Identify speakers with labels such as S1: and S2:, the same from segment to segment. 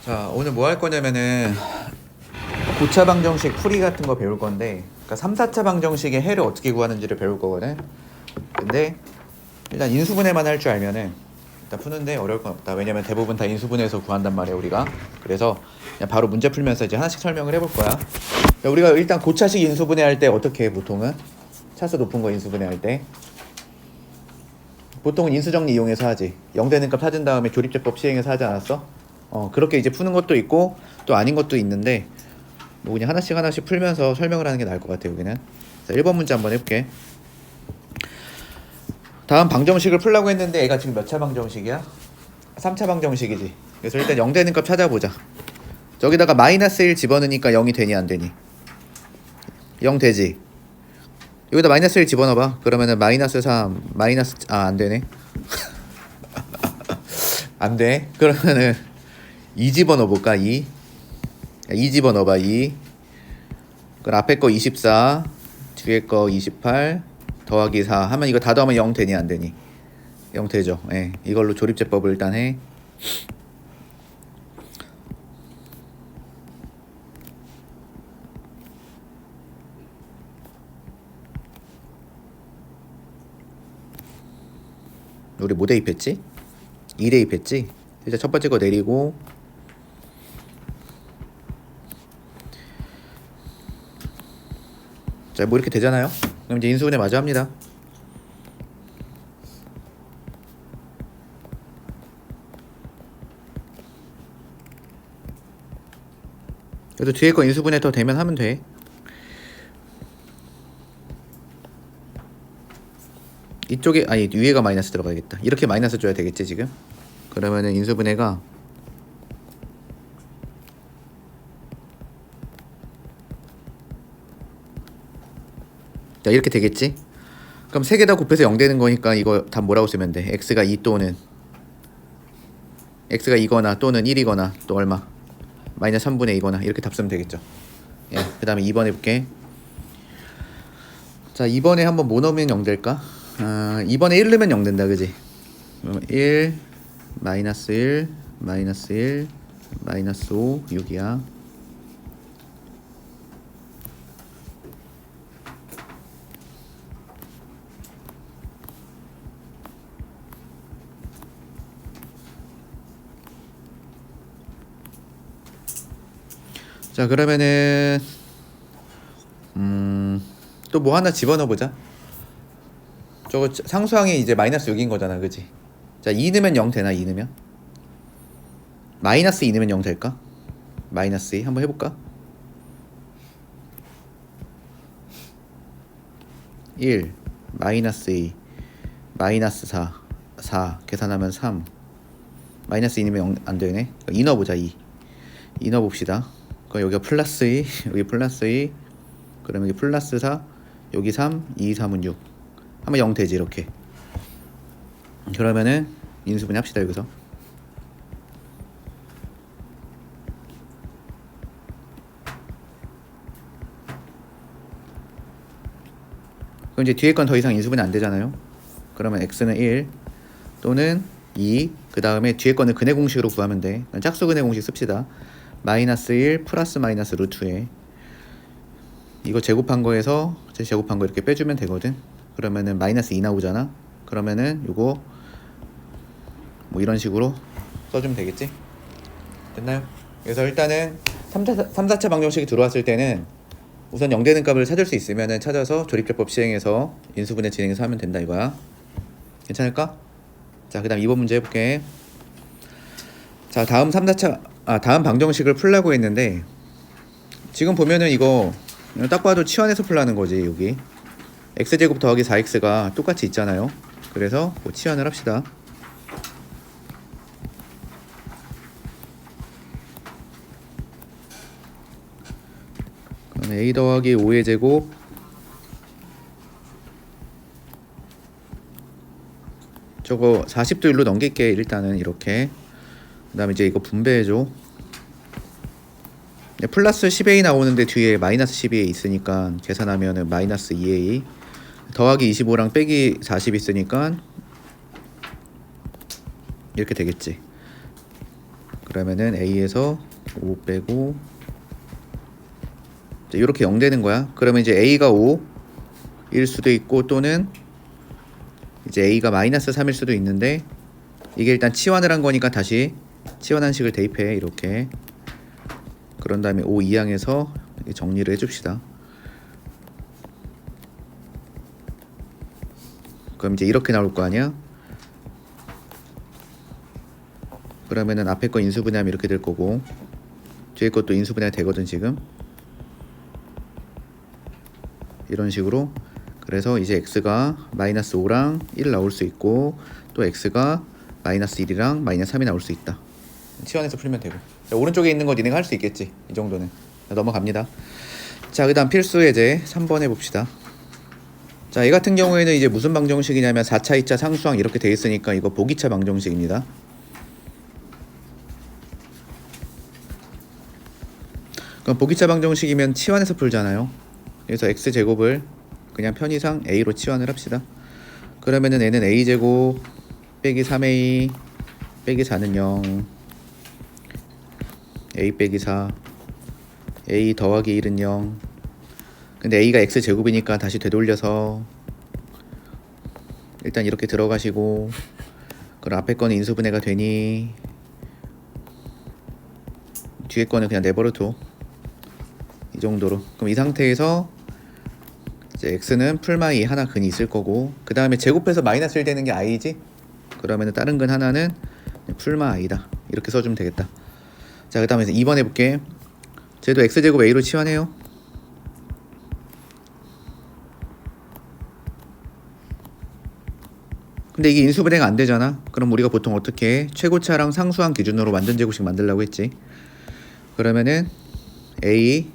S1: 자, 오늘 뭐 할 거냐면은 고차 방정식 풀이 같은 거 배울 건데, 그러니까 3, 4차 방정식의 해를 어떻게 구하는지를 배울 거거든. 근데 일단 인수분해만 할 줄 알면은 일단 푸는데 어려울 건 없다. 왜냐면 대부분 다 인수분해에서 구한단 말이야, 우리가. 그래서 그냥 바로 문제 풀면서 이제 하나씩 설명을 해볼 거야. 자, 우리가 일단 고차식 인수분해 할 때 어떻게 해, 보통은? 차수 높은 거 인수분해 할 때 보통은 인수정리 이용해서 하지. 0 되는 값 찾은 다음에 조립제법 시행해서 하지 않았어? 그렇게 이제 푸는 것도 있고 또 아닌 것도 있는데, 뭐 그냥 하나씩 풀면서 설명을 하는 게 나을 것 같아요, 여기는. 자, 1번 문제 한번 해볼게. 다음 방정식을 풀라고 했는데 얘가 지금 몇 차 방정식이야? 3차 방정식이지. 그래서 일단 0 되는 값 찾아보자. 저기다가 마이너스 1 집어넣으니까 0이 되니 안 되니? 0 되지. 여기다 마이너스 1 집어넣어봐. 그러면은 마이너스 3 마이너스 안 되네. 안 돼. 그러면은 2 집어넣어볼까? 2 집어넣어봐. 2. 그럼 앞에 거 24 뒤에 거 28 더하기 4 하면 이거 다 더하면 0 되니 안 되니? 0 되죠. 예. 이걸로 조립제법을 일단 해. 우리 뭐 대입했지? 2 대입했지? 일단 첫 번째 거 내리고, 자, 뭐 이렇게 되잖아요. 그럼 이제 인수분해 마저 합니다. 그래도 뒤에 거 인수분해 더 되면 하면 돼. 이쪽에 위에가 마이너스 들어가야겠다. 이렇게 마이너스 줘야 되겠지 지금? 그러면은 인수분해가 자, 이렇게 되겠지? 그럼 세 개 다 곱해서 0 되는 거니까 이거 답 뭐라고 쓰면 돼? x가 2 또는 x가 2거나 또는 1이거나 또 얼마? 마이너스 3분의 2거나 이렇게 답 쓰면 되겠죠. 예, 그 다음에 2번 해볼게. 자, 2번에 한번 뭐 넣으면 0 될까? 2번에 1 넣으면 0 된다, 그지? 1 마이너스 1 마이너스 1 마이너스 5 6이야. 자, 그러면은 또 뭐 하나 집어넣어 보자. 저거 상수항이 이제 마이너스 6인 거잖아, 그지? 자, 2 넣으면 0 되나? 2 넣으면 마이너스 2 넣으면 0 될까? 마이너스 2 한번 해볼까? 1 마이너스 2 마이너스 4 계산하면 3 마이너스 2 넣으면 0 안 되네. 2 넣어보자. 2 넣어봅시다. 그럼 여기가 플러스 2 여기 플러스 2 그러면 여기 플러스 4 여기 3 2 3은 6 하면 0 되지. 이렇게. 그러면은 인수분해 합시다. 여기서 그럼 이제 뒤에 건 더 이상 인수분해 안 되잖아요. 그러면 x는 1 또는 2 그 다음에 뒤에 거는 근해 공식으로 구하면 돼. 짝수 근해 공식 씁시다. 마이너스 1 플러스 마이너스 루트에 이거 제곱한 거에서 제곱한 거 이렇게 빼주면 되거든. 그러면은 마이너스 2 나오잖아. 그러면은 요거 뭐 이런 식으로 써주면 되겠지? 됐나요? 그래서 일단은 3, 4차 방정식이 들어왔을 때는 우선 0 되는 값을 찾을 수 있으면은 찾아서 조립제법 시행해서 인수분해 진행해서 하면 된다 이거야. 괜찮을까? 자, 그 다음 2번 문제 해볼게. 자, 다음 방정식을 풀라고 했는데 지금 보면은 이거 딱 봐도 치환해서 풀라는 거지. 여기 x제곱 더하기 4x가 똑같이 있잖아요. 그래서 뭐 치환을 합시다. 그럼 a 더하기 5의 제곱 저거 40도 1로 넘길게. 일단은 이렇게. 그 다음에 이제 이거 분배해줘. 플러스 10a 나오는데 뒤에 마이너스 12a 있으니까 계산하면은 마이너스 2a 더하기 25랑 빼기 40 있으니까 이렇게 되겠지. 그러면은 A에서 5 빼고 이렇게 0 되는 거야. 그러면 이제 A가 5일 수도 있고 또는 이제 A가 마이너스 3일 수도 있는데 이게 일단 치환을 한 거니까 다시 치환한 식을 대입해. 이렇게. 그런 다음에 5 이항에서 정리를 해줍시다. 그럼 이제 이렇게 나올 거 아니야? 그러면은 앞에 거 인수분해하면 이렇게 될 거고 뒤에 것도 인수분해가 되거든 지금. 이런 식으로. 그래서 이제 x가 마이너스 5랑 1 나올 수 있고 또 x가 마이너스 1이랑 마이너스 3이 나올 수 있다. 치환해서 풀면 되고. 자, 오른쪽에 있는 거 니네가 할 수 있겠지. 이 정도는. 자, 넘어갑니다. 자, 그 다음 필수 예제 3번 해봅시다. 자, 이 같은 경우에는 이제 무슨 방정식이냐면 4차, 2차, 상수항 이렇게 돼 있으니까 이거 보기차 방정식입니다. 그럼 보기차 방정식이면 치환해서 풀잖아요. 그래서 x제곱을 그냥 편의상 a로 치환을 합시다. 그러면은 n은 a제곱 빼기 3a 빼기 4는 0 a 빼기 4 a 더하기 1은 0. 근데 a가 x제곱이니까 다시 되돌려서 일단 이렇게 들어가시고 그럼 앞에 거는 인수분해가 되니 뒤에 거는 그냥 내버려둬. 이 정도로. 그럼 이 상태에서 이제 x는 풀마이 하나 근이 있을 거고 그 다음에 제곱해서 마이너스 1 되는 게 i지. 그러면은 다른 근 하나는 풀마 i다. 이렇게 써주면 되겠다. 자, 그 다음에 2번 해볼게. 쟤도 x제곱 a로 치환해요. 근데 이게 인수분해가 안 되잖아. 그럼 우리가 보통 어떻게 해? 최고차랑 상수항 기준으로 완전 제곱식 만들려고 했지. 그러면은 a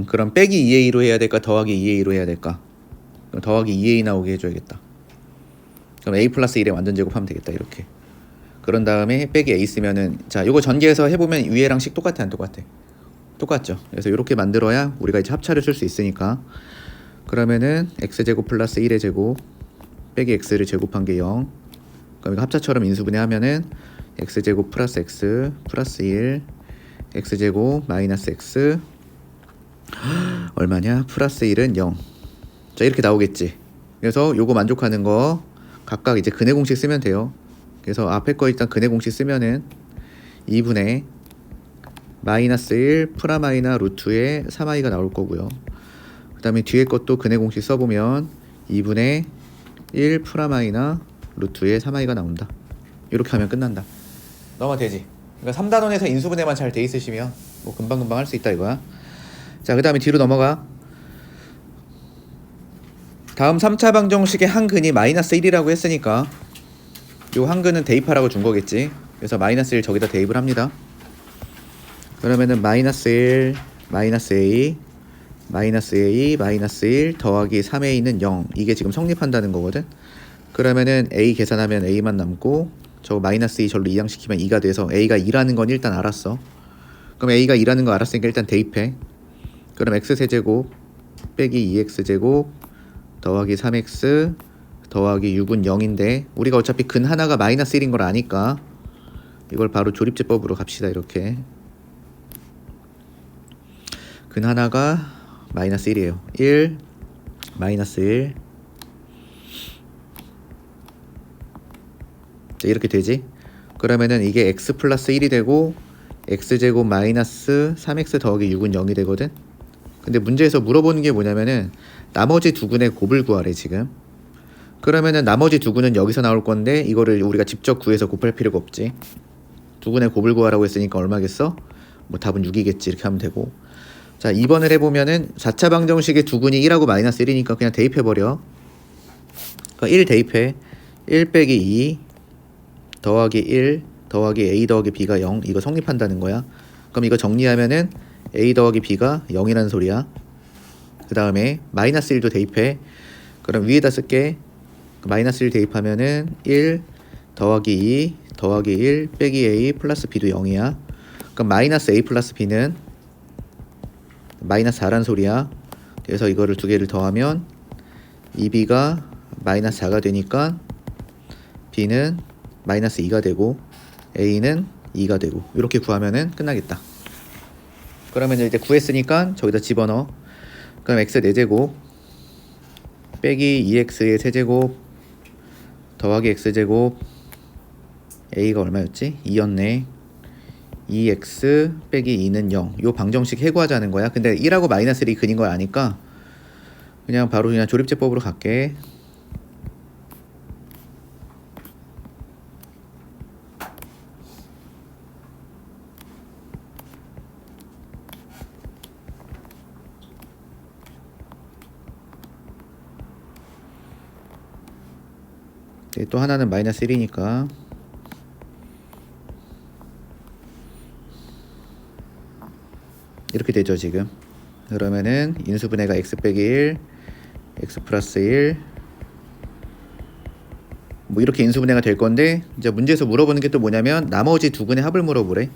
S1: 그럼 빼기 2a로 해야 될까 더하기 2a로 해야 될까? 그럼 더하기 2a 나오게 해줘야겠다. 그럼 a 플러스 1에 완전 제곱하면 되겠다. 이렇게. 그런 다음에 빼기 a 쓰면은 자, 요거 전개해서 해보면 위에랑 식 똑같아 안 똑같아? 똑같죠. 그래서 이렇게 만들어야 우리가 이제 합차를 쓸 수 있으니까. 그러면은 x제곱 플러스 1의 제곱 빼기 x를 제곱한 게 0. 그럼 이거 합차처럼 인수분해하면은 x제곱 플러스 x 플러스 1 x제곱 마이너스 x 얼마냐? 플러스 1은 0. 자, 이렇게 나오겠지. 그래서 요거 만족하는 거 각각 이제 근의 공식 쓰면 돼요. 그래서 앞에 거 일단 근의 공식 쓰면은 2분의 마이너스 1 프라마이나 루트의 3i가 나올 거고요. 그 다음에 뒤에 것도 근의 공식 써보면 2분의 1 프라마이나 루트의 3i가 나온다. 이렇게 하면 끝난다. 넘어가 되지. 그러니까 3단원에서 인수분해만 잘 돼 있으시면 뭐 금방금방 할 수 있다 이거야. 자, 그 다음에 뒤로 넘어가. 다음 3차 방정식의 한 근이 마이너스 1이라고 했으니까 요 한 근은 대입하라고 준 거겠지. 그래서 마이너스 1 저기다 대입을 합니다. 그러면은 마이너스 1 마이너스 a 마이너스 a 마이너스 1 더하기 3a는 0. 이게 지금 성립한다는 거거든. 그러면은 a 계산하면 a만 남고 저 마이너스 2 절로 이항시키면 2가 돼서 a가 2라는 건 일단 알았어. 그럼 a가 2라는 거 알았으니까 일단 대입해. 그럼 x세제곱 빼기 2x제곱 더하기 3x 더하기 6은 0인데 우리가 어차피 근 하나가 마이너스 1인 걸 아니까 이걸 바로 조립제법으로 갑시다. 이렇게 근 하나가 마이너스 1이에요. 1 마이너스 1 자, 이렇게 되지. 그러면은 이게 x 플러스 1이 되고 x제곱 마이너스 3x 더하기 6은 0이 되거든. 근데 문제에서 물어보는 게 뭐냐면은 나머지 두 근의 곱을 구하래 지금. 그러면은 나머지 두 근은 여기서 나올 건데 이거를 우리가 직접 구해서 곱할 필요가 없지. 두 근의 곱을 구하라고 했으니까 얼마겠어? 뭐 답은 6이겠지. 이렇게 하면 되고. 자, 2번을 해보면은 4차 방정식의 두 근이 1하고 마이너스 1이니까 그냥 대입해버려. 그러니까 1 대입해. 1 빼기 2 더하기 1 더하기 a 더하기 b가 0. 이거 성립한다는 거야. 그럼 이거 정리하면은 a 더하기 b가 0이라는 소리야. 그 다음에 마이너스 1도 대입해. 그럼 위에다 쓸게. 마이너스 1 대입하면은 1 더하기 2 더하기 1 빼기 a 플러스 b도 0이야. 그럼 마이너스 a 플러스 b는 마이너스 4란 소리야. 그래서 이거를 두 개를 더하면 2b가 마이너스 4가 되니까 b는 마이너스 2가 되고 a는 2가 되고 이렇게 구하면은 끝나겠다. 그러면 이제 구했으니까 저기다 집어넣어. 그럼 x 4제곱 빼기 2x의 세제곱 더하기 x제곱 a가 얼마였지? 2였네. 2x 빼기 2는 0. 요 방정식 해구하자는 거야. 근데 1하고 마이너스 1이 근인 걸 아니까 그냥 바로 그냥 조립제법으로 갈게. 또 하나는 마이너스 1이니까 이렇게 되죠 지금. 그러면은 인수분해가 x 빼기 1 x 플러스 1 뭐 이렇게 인수분해가 될 건데, 이제 문제에서 물어보는 게 또 뭐냐면 나머지 두 근의 합을 물어보래.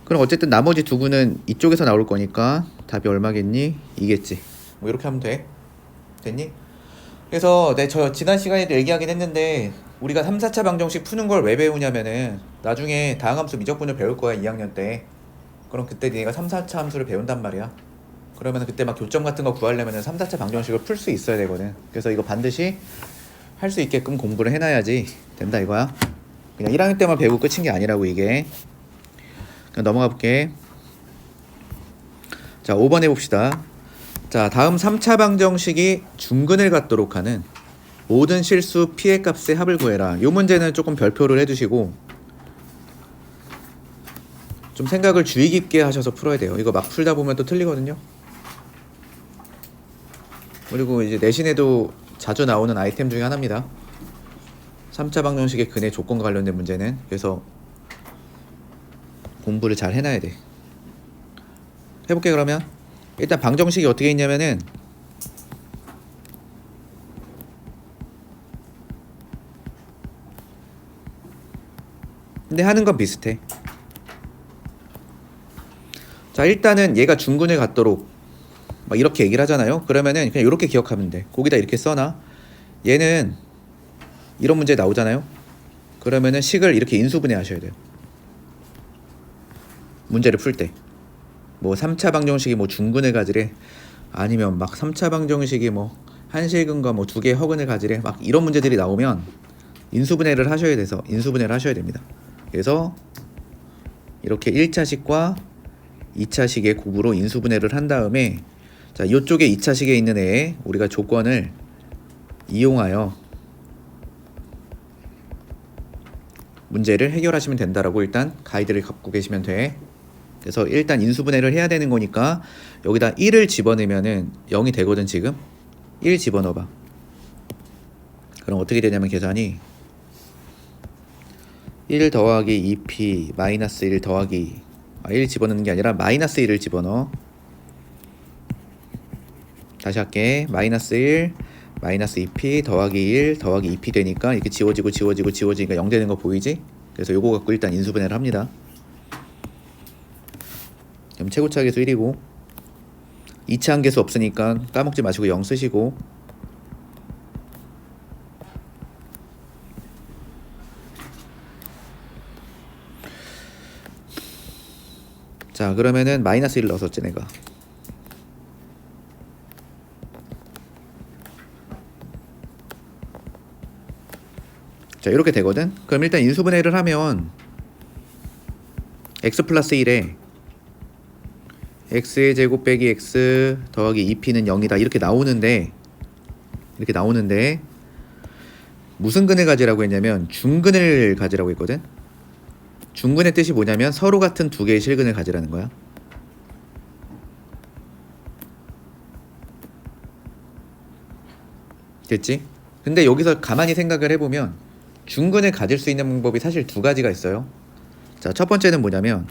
S1: 그럼 어쨌든 나머지 두 근은 이쪽에서 나올 거니까 답이 얼마겠니? 이겠지. 뭐 이렇게 하면 돼. 됐니? 그래서 저 지난 시간에도 얘기하긴 했는데 우리가 3, 4차 방정식 푸는 걸 왜 배우냐면은 나중에 다항함수 미적분을 배울 거야 2학년 때. 그럼 그때 네가 3, 4차 함수를 배운단 말이야. 그러면 그때 막 교점 같은 거 구하려면은 3, 4차 방정식을 풀 수 있어야 되거든. 그래서 이거 반드시 할 수 있게끔 공부를 해놔야지 된다 이거야. 그냥 1학년 때만 배우고 끝인 게 아니라고 이게. 그냥 넘어가 볼게. 자 5번 해봅시다. 자 다음 3차 방정식이 중근을 갖도록 하는 모든 실수 피해 값의 합을 구해라. 요 문제는 조금 별표를 해두시고 좀 생각을 주의 깊게 하셔서 풀어야 돼요. 이거 막 풀다 보면 또 틀리거든요. 그리고 이제 내신에도 자주 나오는 아이템 중에 하나입니다. 3차 방정식의 근의 조건과 관련된 문제는. 그래서 공부를 잘 해놔야 돼. 해볼게. 그러면 일단 방정식이 어떻게 있냐면은 근데 하는 건 비슷해. 자 일단은 얘가 중근을 갖도록 막 이렇게 얘기를 하잖아요. 그러면은 그냥 이렇게 기억하면 돼. 거기다 이렇게 써놔. 얘는 이런 문제 나오잖아요. 그러면은 식을 이렇게 인수분해 하셔야 돼요. 문제를 풀 때. 뭐 3차 방정식이 뭐 중근을 가지래, 아니면 막 3차 방정식이 뭐 한실근과 뭐 두 개의 허근을 가지래, 막 이런 문제들이 나오면 인수분해를 하셔야 돼서 인수분해를 하셔야 됩니다. 그래서 이렇게 1차식과 2차식의 곱으로 인수분해를 한 다음에 자 이쪽에 2차식에 있는 애에 우리가 조건을 이용하여 문제를 해결하시면 된다라고 일단 가이드를 갖고 계시면 돼. 그래서 일단 인수분해를 해야 되는 거니까 여기다 1을 집어넣으면은 0이 되거든. 지금 1 집어넣어봐. 그럼 어떻게 되냐면 계산이 1 더하기 2p 마이너스 1 더하기 1 집어넣는 게 아니라 마이너스 1을 집어넣어. 다시 할게. 마이너스 1 마이너스 2p 더하기 1 더하기 2p 되니까 이렇게 지워지고 지워지고 지워지니까 0 되는 거 보이지? 그래서 요거 갖고 일단 인수분해를 합니다. 그럼 최고차 계수 1이고 2차 한계수 없으니까 까먹지 마시고 0 쓰시고, 자 그러면은 마이너스 1 넣었었지 내가. 자 이렇게 되거든. 그럼 일단 인수분해를 하면 x 플러스 1에 x의 제곱 빼기 x 더하기 2p는 0이다 이렇게 나오는데 무슨 근을 가지라고 했냐면 중근을 가지라고 했거든. 중근의 뜻이 뭐냐면 서로 같은 두 개의 실근을 가지라는 거야. 됐지? 근데 여기서 가만히 생각을 해보면 중근을 가질 수 있는 방법이 사실 두 가지가 있어요. 자, 첫 번째는 뭐냐면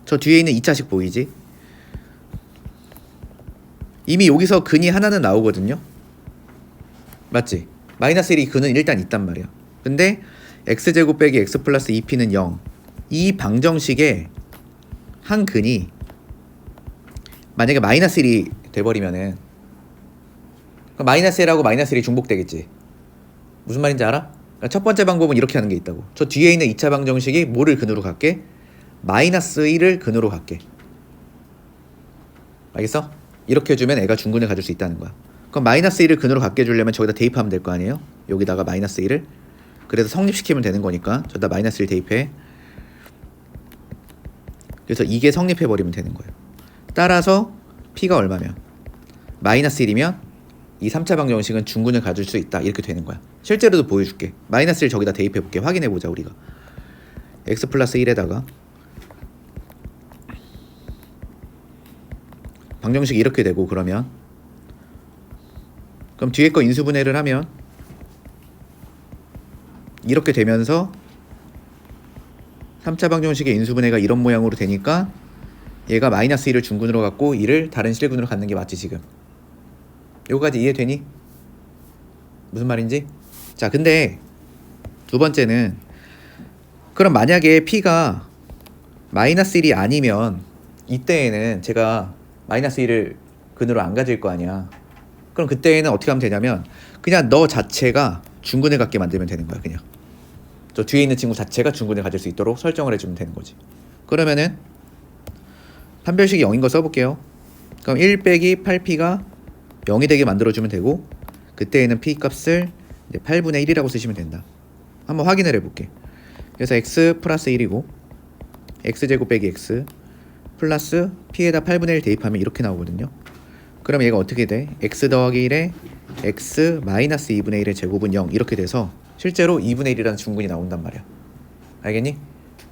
S1: 저 뒤에 있는 2차식 보이지? 이미 여기서 근이 하나는 나오거든요. 맞지? 마이너스 1이 근은 일단 있단 말이야. 근데 x제곱 빼기 x 플러스 2p는 0. 이 방정식의 한 근이 만약에 마이너스 1이 돼버리면은 마이너스 1하고 마이너스 1이 중복되겠지. 무슨 말인지 알아? 첫 번째 방법은 이렇게 하는 게 있다고. 저 뒤에 있는 2차 방정식이 뭐를 근으로 갖게? 마이너스 1을 근으로 갖게. 알겠어? 이렇게 해주면 애가 중근을 가질 수 있다는 거야. 그럼 마이너스 1을 근으로 갖게 해주려면 저기다 대입하면 될 거 아니에요? 여기다가 마이너스 1을. 그래서 성립시키면 되는 거니까 저기다 마이너스 1 대입해. 그래서 이게 성립해버리면 되는 거예요. 따라서 P가 얼마면? 마이너스 1이면 이 3차 방정식은 중근을 가질 수 있다. 이렇게 되는 거야. 실제로도 보여줄게. 마이너스 1 저기다 대입해볼게. 확인해보자 우리가. x 플러스 1에다가 방정식이 이렇게 되고 그러면 그럼 뒤에 거 인수분해를 하면 이렇게 되면서 3차 방정식의 인수분해가 이런 모양으로 되니까 얘가 마이너스 1을 중근으로 갖고 2를 다른 실근으로 갖는 게 맞지 지금. 요거까지 이해되니? 무슨 말인지? 자 근데 두 번째는 그럼 만약에 P가 마이너스 1이 아니면 이때에는 제가 마이너스 1을 근으로 안 가질 거 아니야. 그럼 그때에는 어떻게 하면 되냐면 그냥 너 자체가 중근을 갖게 만들면 되는 거야. 그냥 저 뒤에 있는 친구 자체가 중근을 가질 수 있도록 설정을 해주면 되는 거지. 그러면은 판별식이 0인 거 써볼게요. 그럼 1 빼기 8P가 0이 되게 만들어주면 되고 그때에는 P 값을 이제 8분의 1이라고 쓰시면 된다. 한번 확인을 해볼게. 그래서 x 플러스 1이고 x제곱 빼기 x 플러스 P에다 8분의 1 대입하면 이렇게 나오거든요. 그럼 얘가 어떻게 돼? x 더하기 1에 x 마이너스 2분의 1의 제곱은 0 이렇게 돼서 실제로 2분의 1이라는 중근이 나온단 말이야. 알겠니?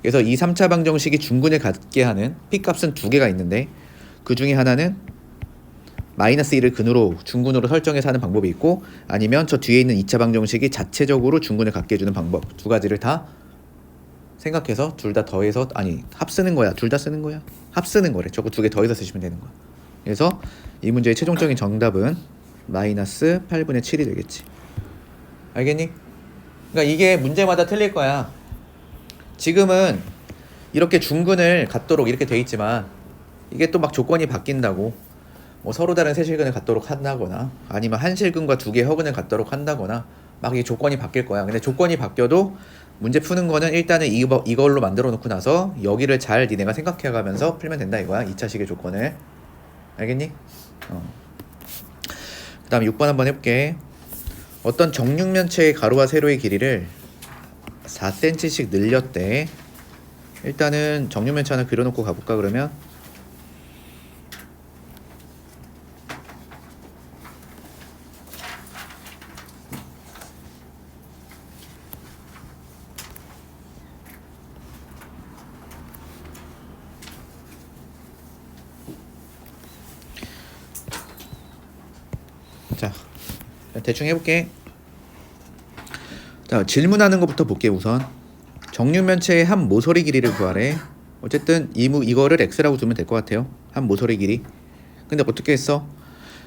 S1: 그래서 이 3차 방정식이 중근을 갖게 하는 P값은 두 개가 있는데 그 중에 하나는 마이너스 1을 근으로 중근으로 설정해서 하는 방법이 있고 아니면 저 뒤에 있는 2차 방정식이 자체적으로 중근을 갖게 해주는 방법 두 가지를 다 생각해서 둘 다 더해서 아니 합쓰는 거야. 둘 다 쓰는 거야. 합쓰는 거래. 저거 두 개 더해서 쓰시면 되는 거야. 그래서 이 문제의 최종적인 정답은 마이너스 8분의 7이 되겠지. 알겠니? 그러니까 이게 문제마다 틀릴 거야. 지금은 이렇게 중근을 갖도록 이렇게 돼 있지만 이게 또 막 조건이 바뀐다고 뭐 서로 다른 세 실근을 갖도록 한다거나 아니면 한 실근과 두 개 허근을 갖도록 한다거나 막 이 조건이 바뀔 거야. 근데 조건이 바뀌어도 문제 푸는 거는 일단은 이걸로 만들어 놓고 나서 여기를 잘 니네가 생각해 가면서 풀면 된다 이거야. 2차식의 조건을. 알겠니? 그 다음 6번 한번 해볼게. 어떤 정육면체의 가로와 세로의 길이를 4cm씩 늘렸대. 일단은 정육면체 하나 그려놓고 가볼까 그러면? 자, 대충 해볼게. 자, 질문하는 것부터 볼게. 우선 정육면체의 한 모서리 길이를 구하래. 어쨌든 이거를 x라고 두면 될 것 같아요. 한 모서리 길이. 근데 어떻게 했어?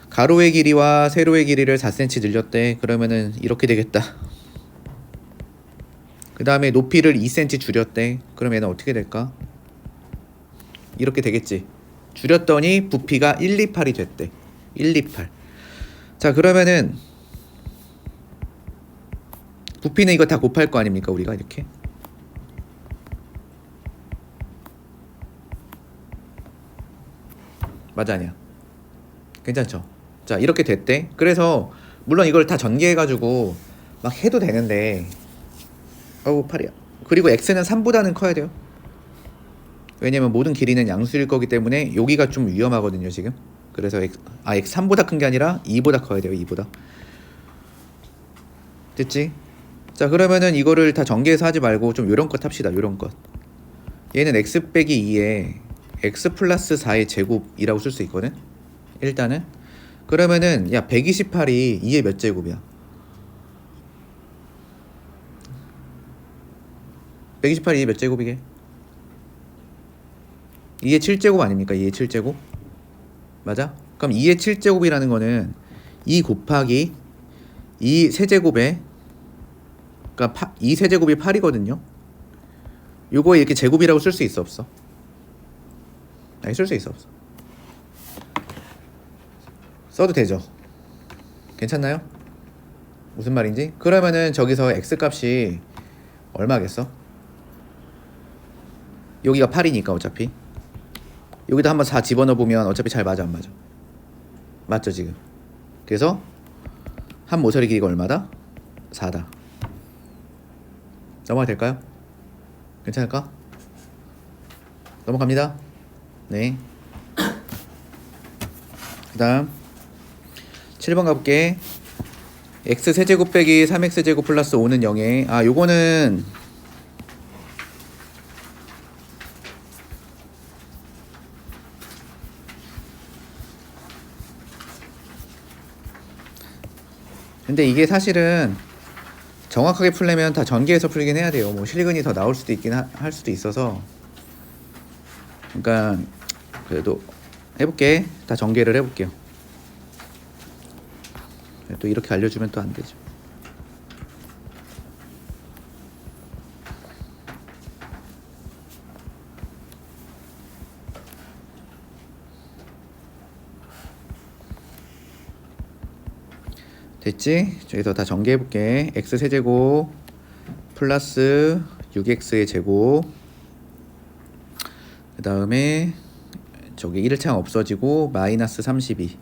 S1: 가로의 길이와 세로의 길이를 4cm 늘렸대. 그러면은 이렇게 되겠다. 그 다음에 높이를 2cm 줄였대. 그럼 얘는 어떻게 될까? 이렇게 되겠지. 줄였더니 부피가 128이 됐대. 128. 자 그러면은 부피는 이거 다 곱할 거 아닙니까 우리가 이렇게. 맞아 아니야? 괜찮죠? 자 이렇게 됐대. 그래서 물론 이걸 다 전개해가지고 막 해도 되는데 어우 팔이야. 그리고 x는 3보다는 커야 돼요. 왜냐면 모든 길이는 양수일 거기 때문에 여기가 좀 위험하거든요 지금. 그래서 x 3보다 큰 게 아니라 2보다 커야 돼요. 2보다. 됐지? 자 그러면은 이거를 다 전개해서 하지 말고 좀 요런 것 합시다. 요런 것. 얘는 x 빼기 2에 x 플러스 4의 제곱이라고 쓸 수 있거든. 일단은 그러면은 야 128이 2의 몇 제곱이야? 128이 2의 몇 제곱이게? 2의 7제곱 아닙니까? 2의 7제곱? 맞아? 그럼 2의 7제곱이라는 거는 2 곱하기 2 세제곱에 그러니까 2 세제곱이 8이거든요. 요거 이렇게 제곱이라고 쓸 수 있어 없어? 아니 쓸 수 있어 없어? 써도 되죠? 괜찮나요? 무슨 말인지? 그러면은 저기서 x 값이 얼마겠어? 여기가 8이니까 어차피 여기다 한번 4 집어넣어 보면 어차피 잘 맞아 안 맞아? 맞죠 지금? 그래서 한 모서리 길이가 얼마다? 4다. 넘어가도 될까요? 괜찮을까? 넘어갑니다. 네. 그 다음 7번 가볼게. x세제곱 빼기 3x제곱 플러스 5는 0에 요거는 근데 이게 사실은 정확하게 풀려면 다 전개해서 풀긴 해야 돼요. 뭐 실근이 더 나올 수도 있긴 할 수도 있어서 그러니까 그래도 해볼게. 다 전개를 해볼게요. 또 이렇게 알려주면 또 안 되죠. 됐지? 저기서 다 전개해볼게. x 세제곱 플러스 6x의 제곱 그 다음에 저기 1창 없어지고 마이너스 32는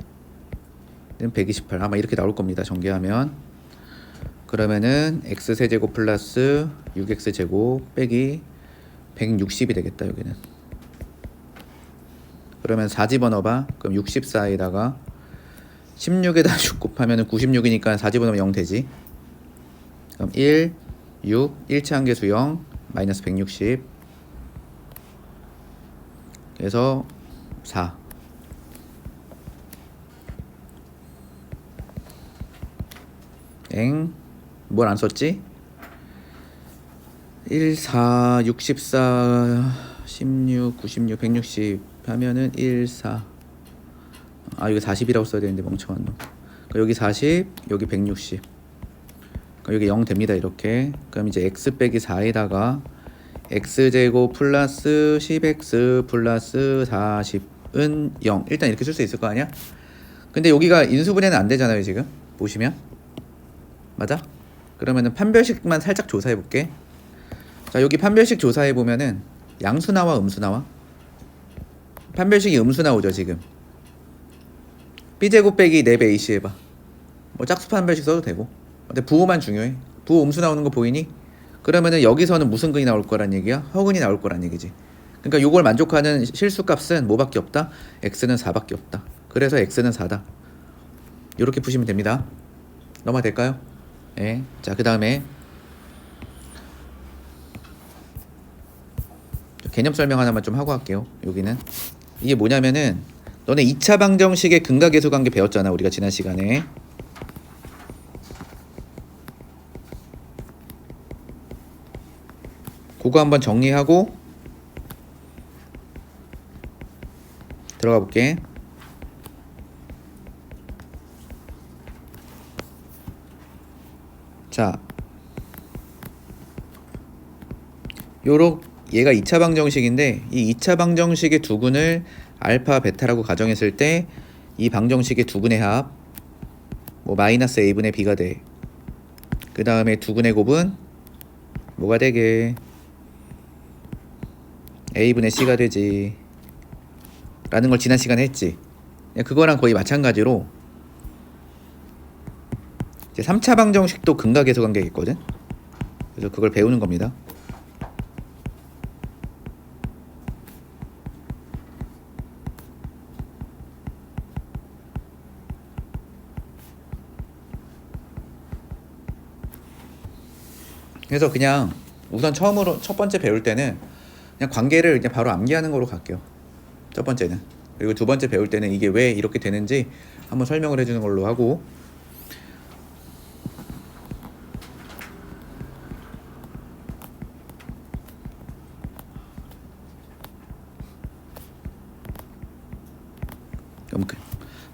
S1: 128 아마 이렇게 나올 겁니다. 전개하면 그러면은 x 세제곱 플러스 6x 제곱 빼기 160이 되겠다. 여기는 그러면 4 집어넣어봐. 그럼 64에다가 16에다 6 곱하면 96이니까 4 집어넣으면 0 되지. 그럼 1, 6, 1차 한계수 0, 마이너스 160 그래서 4 엥? 뭘 안 썼지? 1, 4, 64, 16, 96, 160 하면은 1, 4 이거 40이라고 써야 되는데 멍청한 놈. 여기 40, 여기 160 여기 0 됩니다. 이렇게. 그럼 이제 x 빼기 4에다가 x제곱 플러스 10x 플러스 40은 0 일단 이렇게 쓸 수 있을 거 아니야? 근데 여기가 인수분해는 안 되잖아요 지금 보시면. 맞아? 그러면은 판별식만 살짝 조사해 볼게. 자 여기 판별식 조사해 보면은 양수 나와 음수 나와? 판별식이 음수 나오죠 지금. b제곱 빼기 4배 ac 해봐. 뭐 짝수 판별식 써도 되고. 근데 부호만 중요해. 부호 음수 나오는 거 보이니? 그러면은 여기서는 무슨 근이 나올 거란 얘기야? 허근이 나올 거란 얘기지. 그러니까 요걸 만족하는 실수값은 뭐밖에 없다? x는 4밖에 없다. 그래서 x는 4다. 이렇게 푸시면 됩니다. 넘어가 될까요? 네. 자, 그 다음에 개념 설명 하나만 좀 하고 할게요. 여기는 이게 뭐냐면은 너네 2차 방정식의 근각계수 관계 배웠잖아 우리가 지난 시간에. 그거 한번 정리하고 들어가 볼게. 자, 얘가 2차 방정식인데 이 2차 방정식의 두근을 알파 베타라고 가정했을 때 이 방정식의 두근의 합 뭐 마이너스 a분의 b가 돼. 그 다음에 두근의 곱은 뭐가 되게 a분의 c가 되지 라는 걸 지난 시간에 했지. 그거랑 거의 마찬가지로 이제 3차 방정식도 근각계수 관계가 있거든. 그래서 그걸 배우는 겁니다. 그래서 그냥 우선 첫 번째 배울 때는 그냥 관계를 그냥 바로 암기하는 거로 갈게요. 첫 번째는. 그리고 두 번째 배울 때는 이게 왜 이렇게 되는지 한번 설명을 해주는 걸로 하고.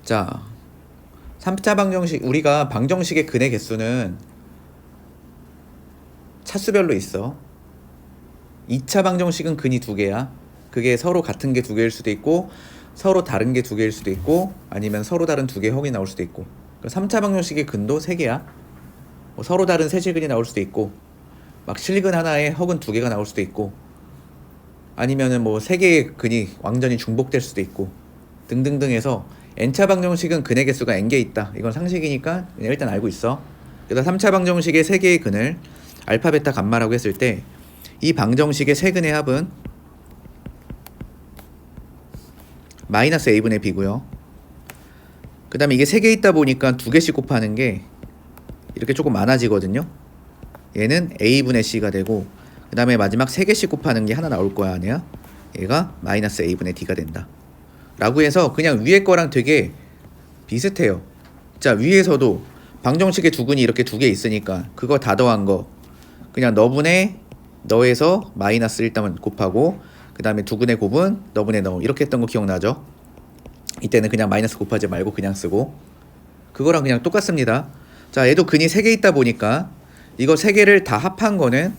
S1: 자, 3차 방정식, 우리가 방정식의 근의 개수는 차수별로 있어. 2차 방정식은 근이 2개야. 그게 서로 같은 게 2개일 수도 있고 서로 다른 게 2개일 수도 있고 아니면 서로 다른 2개 허근이 나올 수도 있고. 3차 방정식의 근도 3개야. 뭐 서로 다른 세실근이 나올 수도 있고, 막 실근 하나에 허근 두 개가 나올 수도 있고, 아니면은 뭐 세 개의 근이 완전히 중복될 수도 있고, 등등등 해서 n차 방정식은 근의 개수가 n개 있다. 이건 상식이니까 그냥 일단 알고 있어. 그래서 3차 방정식의 세 개의 근을 알파, 베타, 감마라고 했을 때 이 방정식의 세 근의 합은 마이너스 a분의 b고요. 그 다음에 이게 세 개 있다 보니까 두 개씩 곱하는 게 이렇게 조금 많아지거든요. 얘는 a분의 c가 되고, 그 다음에 마지막 세 개씩 곱하는 게 하나 나올 거야, 아니야? 얘가 마이너스 a분의 d가 된다. 라고 해서 그냥 위에 거랑 되게 비슷해요. 자, 위에서도 방정식의 두 근이 이렇게 두 개 있으니까 그거 다 더한 거 그냥 너분의 너에서 마이너스 일단 곱하고, 그 다음에 두 근의 곱은 너분의 너 이렇게 했던 거 기억나죠? 이때는 그냥 마이너스 곱하지 말고 그냥 쓰고, 그거랑 그냥 똑같습니다. 자, 얘도 근이 3개 있다 보니까 이거 3개를 다 합한 거는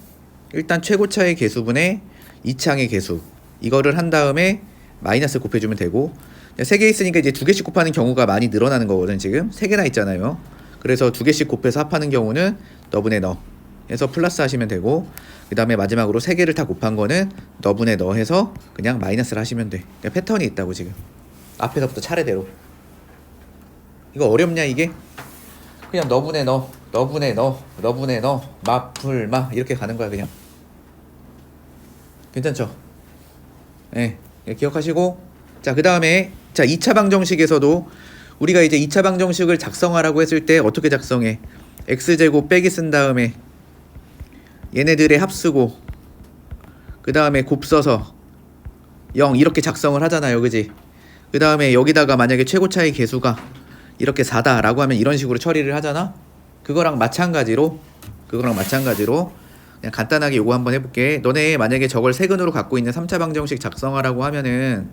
S1: 일단 최고차의 개수분의 이차항의 개수, 이거를 한 다음에 마이너스 곱해주면 되고, 3개 있으니까 이제 2개씩 곱하는 경우가 많이 늘어나는 거거든. 지금 3개나 있잖아요. 그래서 2개씩 곱해서 합하는 경우는 너분의 너 해서 플러스 하시면 되고, 그 다음에 마지막으로 3개를 다 곱한 거는 너분의 너 해서 그냥 마이너스를 하시면 돼. 그러니까 패턴이 있다고 지금. 앞에서부터 차례대로. 이거 어렵냐 이게? 그냥 너분의 너, 너분의 너, 너분의 너, 마풀마 이렇게 가는 거야 그냥. 괜찮죠? 네, 기억하시고, 자, 그 다음에 자 2차 방정식에서도 우리가 이제 2차 방정식을 작성하라고 했을 때 어떻게 작성해? x제곱 빼기 쓴 다음에 얘네들의 합쓰고, 그 다음에 곱 써서 0 이렇게 작성을 하잖아요, 그지? 그 다음에 여기다가 만약에 최고차의 개수가 이렇게 4다 라고 하면 이런 식으로 처리를 하잖아? 그거랑 마찬가지로 그냥 간단하게 요거 한번 해볼게. 너네 만약에 저걸 세근으로 갖고 있는 3차 방정식 작성하라고 하면은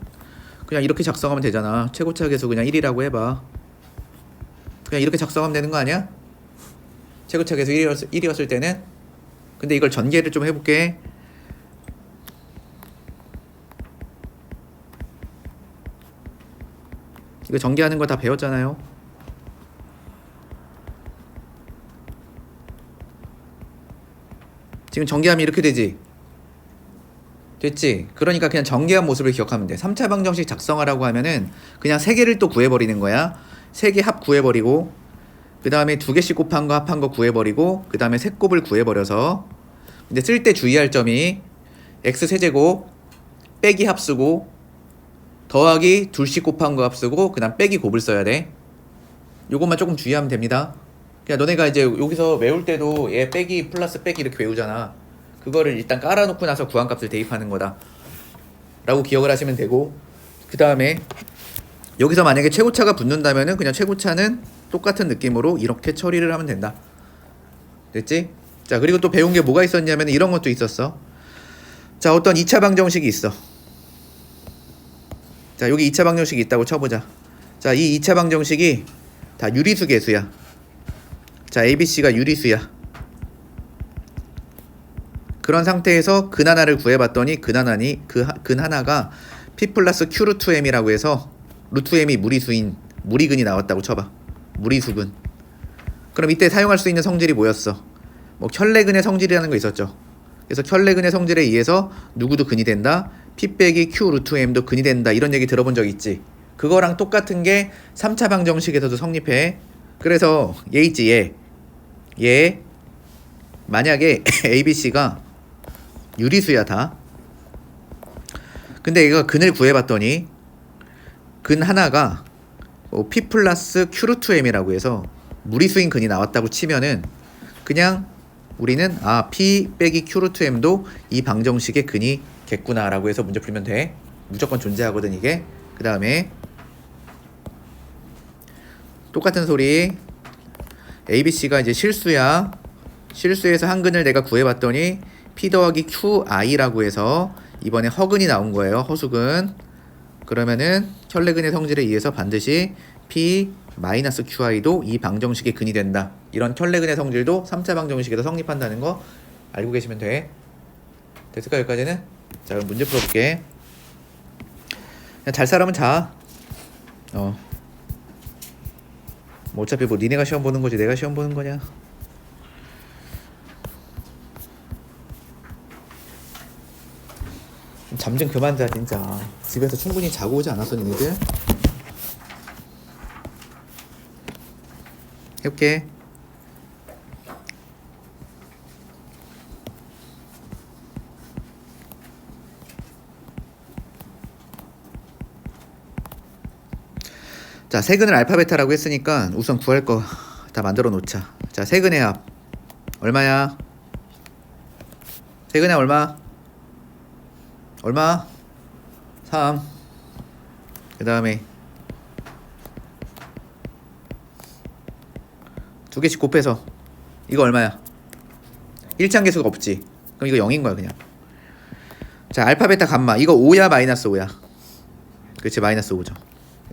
S1: 그냥 이렇게 작성하면 되잖아. 최고차 개수 그냥 1이라고 해봐. 그냥 이렇게 작성하면 되는 거 아니야? 최고차 개수 1이었을 때는. 근데 이걸 전개를 좀 해볼게. 이거 전개하는 거 다 배웠잖아요. 지금 전개하면 이렇게 되지. 됐지? 그러니까 그냥 전개한 모습을 기억하면 돼. 3차 방정식 작성하라고 하면은 그냥 3개를 또 구해버리는 거야. 3개 합 구해버리고, 그 다음에 2개씩 곱한 거 합한 거 구해버리고, 그 다음에 세곱을 구해버려서, 근데 쓸 때 주의할 점이 x 세제곱 빼기 합쓰고 더하기 둘씩 곱한 거 합쓰고 그 다음 빼기 곱을 써야 돼. 요것만 조금 주의하면 됩니다. 그냥 너네가 이제 여기서 외울 때도 얘 빼기 플러스 빼기 이렇게 외우잖아. 그거를 일단 깔아놓고 나서 구한값을 대입하는 거다 라고 기억을 하시면 되고, 그 다음에 여기서 만약에 최고차가 붙는다면은 그냥 최고차는 똑같은 느낌으로 이렇게 처리를 하면 된다. 됐지? 자, 그리고 또 배운 게 뭐가 있었냐면 이런 것도 있었어. 자, 어떤 2차 방정식이 있어. 자, 여기 2차 방정식이 있다고 쳐보자. 자, 이 2차 방정식이 다 유리수 계수야. 자, ABC가 유리수야. 그런 상태에서 근 하나를 구해봤더니 근 하나가 P 플러스 Q 루트 M이라고 해서 루트 M이 무리근이 나왔다고 쳐봐. 무리수근. 그럼 이때 사용할 수 있는 성질이 뭐였어? 뭐 켤레근의 성질이라는 거 있었죠. 그래서 켤레근의 성질에 의해서 누구도 근이 된다. P 빼기 Q 루트 M도 근이 된다. 이런 얘기 들어본 적 있지? 그거랑 똑같은 게 3차 방정식에서도 성립해. 그래서 얘 있지, 얘 만약에 ABC가 유리수야 다. 근데 얘가 근을 구해봤더니 근 하나가 P 플러스 Q 루트 M이라고 해서 무리수인 근이 나왔다고 치면은 그냥 우리는 P 빼기 Q 루트 M도 이 방정식의 근이 겠구나 라고 해서 문제 풀면 돼. 무조건 존재하거든 이게. 그 다음에 똑같은 소리. ABC가 이제 실수야. 실수에서 한 근을 내가 구해봤더니 P 더하기 QI라고 해서 이번에 허근이 나온 거예요. 허수근. 그러면은 켤레근의 성질에 의해서 반드시 P 마이너스 QI도 이 방정식의 근이 된다. 이런 켤레근의 성질도 3차 방정식에서 성립한다는 거 알고 계시면 돼. 됐을까 여기까지는? 자, 그럼 문제 풀어볼게. 그냥 잘 살아면 자. 뭐 어차피 뭐 니네가 시험 보는 거지 내가 시험 보는 거냐. 잠 좀 그만 자 진짜. 집에서 충분히 자고 오지 않았어 니네들? 해볼게. 자, 세근을 알파 베타라고 했으니까 우선 구할 거 다 만들어 놓자. 자, 세근의 합 얼마야? 세근의 합 얼마? 얼마? 3. 그 다음에 두 개씩 곱해서 이거 얼마야? 일치한 개수가 없지. 그럼 이거 0인 거야 그냥. 자, 알파 베타 감마 이거 5야 마이너스 5야? 그렇지, 마이너스 5죠.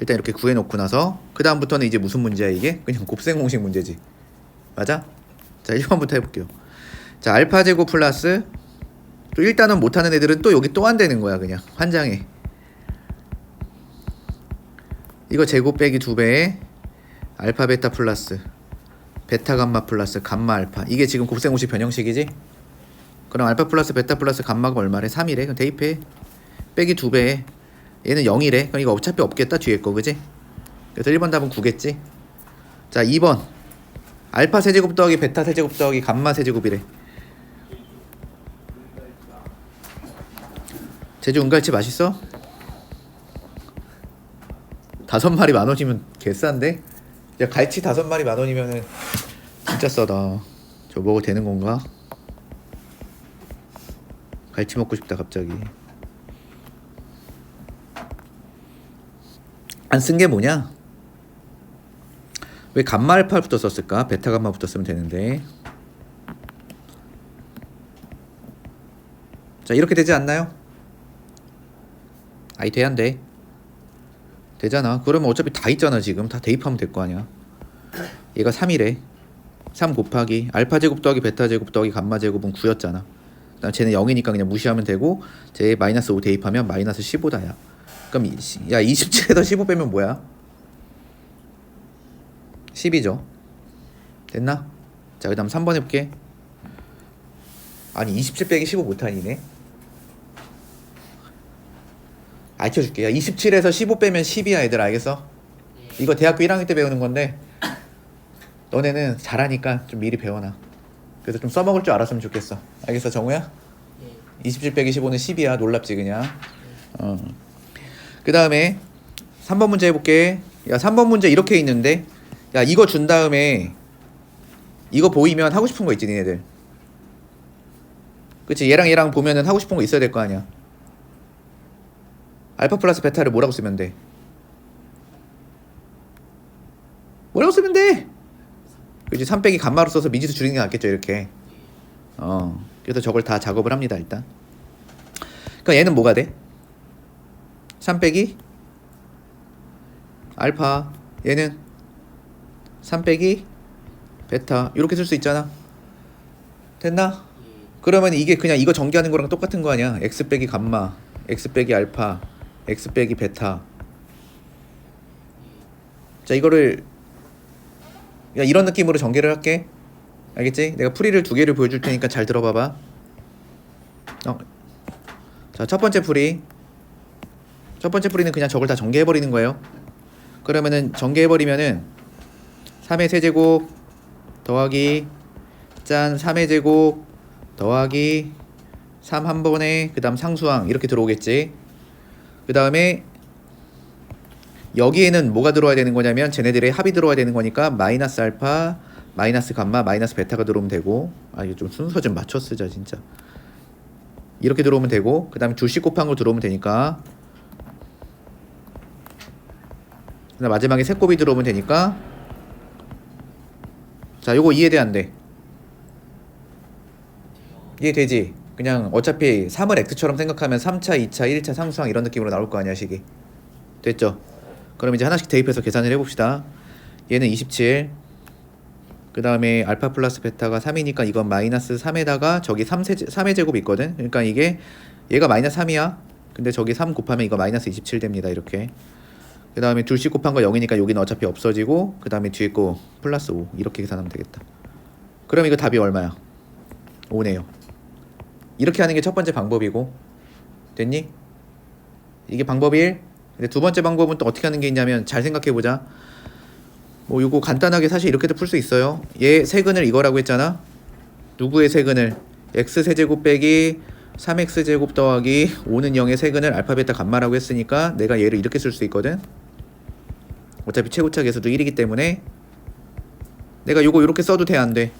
S1: 일단 이렇게 구해놓고 나서 그 다음부터는 이제 무슨 문제야 이게? 그냥 곱셈 공식 문제지. 맞아? 자, 1번부터 해볼게요. 자, 알파 제곱 플러스 또 일단은 못하는 애들은 또 여기 또 안 되는 거야 그냥 환장해. 이거 제곱 빼기 2배에 알파 베타 플러스 베타 감마 플러스 감마 알파. 이게 지금 곱셈 공식 변형식이지? 그럼 알파 플러스 베타 플러스 감마가 얼마래? 3이래. 그럼 대입해. 빼기 2배에 얘는 0이래. 그럼 이거 어차피 없겠다 뒤에 거 그지? 그래서 1번 답은 9겠지? 자, 2번 알파 세제곱 더하기 베타 세제곱 더하기 감마 세제곱이래. 제주 은갈치 맛있어? 5마리 10,000원이면 개싼데? 야, 갈치 5마리 10,000원이면은 진짜 싸다. 저 먹어도 되는 건가? 갈치 먹고 싶다 갑자기. 안 쓴 게 뭐냐? 왜 감마 알파부터 썼을까? 베타 감마부터 쓰면 되는데. 자, 이렇게 되지 않나요? 아이 돼야 안 돼? 되잖아. 그러면 어차피 다 있잖아. 지금 다 대입하면 될 거 아니야. 얘가 3이래. 3 곱하기 알파 제곱 더하기 베타 제곱 더하기 감마 제곱은 9였잖아. 그다음 쟤는 0이니까 그냥 무시하면 되고, 쟤 마이너스 5 대입하면 마이너스 15다야. 그럼 야, 27에서 15 빼면 뭐야? 10이죠. 됐나? 자, 그 다음 3번 해볼게. 아니 27 빼기 15 못하니네. 알려줄게. 야, 27에서 15 빼면 10이야 얘들아. 알겠어? 이거 대학교 1학년 때 배우는 건데 너네는 잘하니까 좀 미리 배워놔. 그래서 좀 써먹을 줄 알았으면 좋겠어. 알겠어 정우야? 27 빼기 15는 10이야. 놀랍지 그냥. 그 다음에 3번 문제 해볼게. 야, 3번 문제 이렇게 있는데, 야, 이거 준 다음에 이거 보이면 하고 싶은 거 있지 니네들. 그치? 얘랑 얘랑 보면은 하고 싶은 거 있어야 될 거 아니야. 알파 플러스 베타를 뭐라고 쓰면 돼? 뭐라고 쓰면 돼? 그치? 3 빼기 감마로 써서 미지수 줄이는 게 낫겠죠 이렇게. 그래서 저걸 다 작업을 합니다 일단. 그러니까 얘는 뭐가 돼? 3 빼기 알파, 얘는 3 빼기 베타. 이렇게 쓸 수 있잖아. 됐나? 그러면 이게 그냥 이거 전개하는 거랑 똑같은 거 아니야. x 빼기 감마, x 빼기 알파, x 빼기 베타. 자, 이거를 야, 이런 느낌으로 전개를 할게. 알겠지? 내가 풀이를 2개를 보여줄 테니까 잘 들어봐봐. 자, 첫 번째 풀이. 첫 번째 풀이는 그냥 저걸 다 전개해버리는 거예요. 그러면은 전개해버리면은 3의 세제곱 더하기 짠 3의 제곱 더하기 3 한 번에 그 다음 상수항 이렇게 들어오겠지. 그 다음에 여기에는 뭐가 들어와야 되는 거냐면 쟤네들의 합이 들어와야 되는 거니까 마이너스 알파, 마이너스 감마, 마이너스 베타가 들어오면 되고. 아, 이게 좀 순서 좀 맞춰 쓰자 진짜. 이렇게 들어오면 되고, 그 다음에 둘씩 곱한 거 들어오면 되니까, 그다음 마지막에 세 곱이 들어오면 되니까. 자, 요거 이해돼 안 돼? 이해되지? 그냥 어차피 3을 x처럼 생각하면 3차, 2차, 1차 상수항 이런 느낌으로 나올 거 아니야 식이. 됐죠? 그럼 이제 하나씩 대입해서 계산을 해봅시다. 얘는 27, 그 다음에 알파 플러스 베타가 3이니까 이건 마이너스 3에다가 저기 3의 제곱이 있거든. 그러니까 이게 얘가 마이너스 3이야. 근데 저기 3 곱하면 이거 마이너스 27 됩니다 이렇게. 그 다음에 둘씩 곱한 거 0이니까 여기는 어차피 없어지고, 그 다음에 뒤에 거 플러스 5 이렇게 계산하면 되겠다. 그럼 이거 답이 얼마야? 5네요. 이렇게 하는 게 첫 번째 방법이고. 됐니? 이게 방법 1. 근데 두 번째 방법은 또 어떻게 하는 게 있냐면 잘 생각해보자. 뭐 요거 간단하게 사실 이렇게도 풀 수 있어요. 얘 세근을 이거라고 했잖아. 누구의 세근을? x세제곱 빼기 3x제곱 더하기 5는 0의 세근을 알파 베타 감마라고 했으니까 내가 얘를 이렇게 쓸 수 있거든. 어차피 최고차 계수도 1이기 때문에 내가 요거 이렇게 써도 돼 안 돼?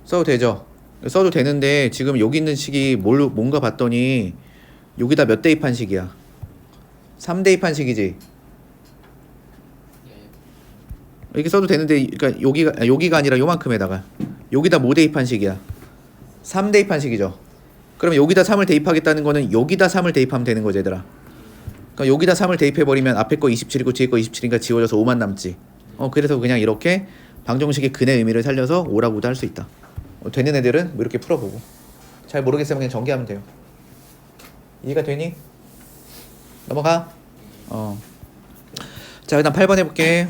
S1: 써도 되죠. 써도 되는데 지금 여기 있는 식이 뭔가 봤더니 여기다 몇 대입한 식이야? 3대입한 식이지. 이렇게 써도 되는데 그러니까 여기가 아니라 요만큼에다가 여기다 뭐 대입한 식이야? 3 대입한 식이죠. 그러면 여기다 3을 대입하겠다는 거는 여기다 3을 대입하면 되는 거지 얘들아. 그러니까 여기다 3을 대입해버리면 앞에 거 27이고 뒤에 거 27이니까 지워져서 5만 남지. 그래서 그냥 이렇게 방정식의 근의 의미를 살려서 5라고도 할 수 있다. 되는 애들은 뭐 이렇게 풀어보고, 잘 모르겠으면 그냥 전개하면 돼요. 이해가 되니? 넘어가. 자, 일단 8번 해볼게.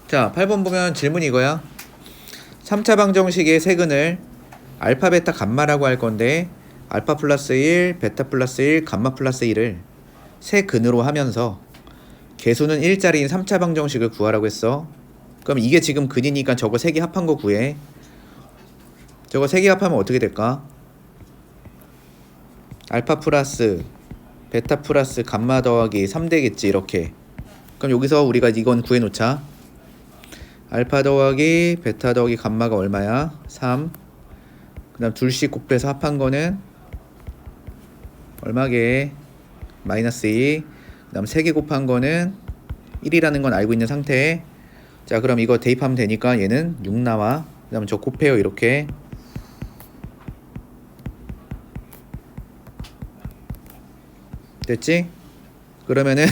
S1: 자, 8번 보면 질문이 이거야. 3차 방정식의 세근을 알파 베타 감마라고 할 건데 알파 플러스 1, 베타 플러스 1, 감마 플러스 1을 세 근으로 하면서 개수는 1짜리인 3차 방정식을 구하라고 했어. 그럼 이게 지금 근이니까 저거 3개 합한 거 구해. 저거 3개 합하면 어떻게 될까? 알파 플러스 베타 플러스 감마 더하기 3 되겠지 이렇게. 그럼 여기서 우리가 이건 구해놓자. 알파 더하기 베타 더하기 감마가 얼마야? 3. 그 다음 둘씩 곱해서 합한 거는 얼마게? 마이너스 2. 그 다음 3개 곱한 거는 1이라는 건 알고 있는 상태. 자, 그럼 이거 대입하면 되니까 얘는 6 나와. 그 다음 저 곱해요 이렇게. 됐지? 그러면은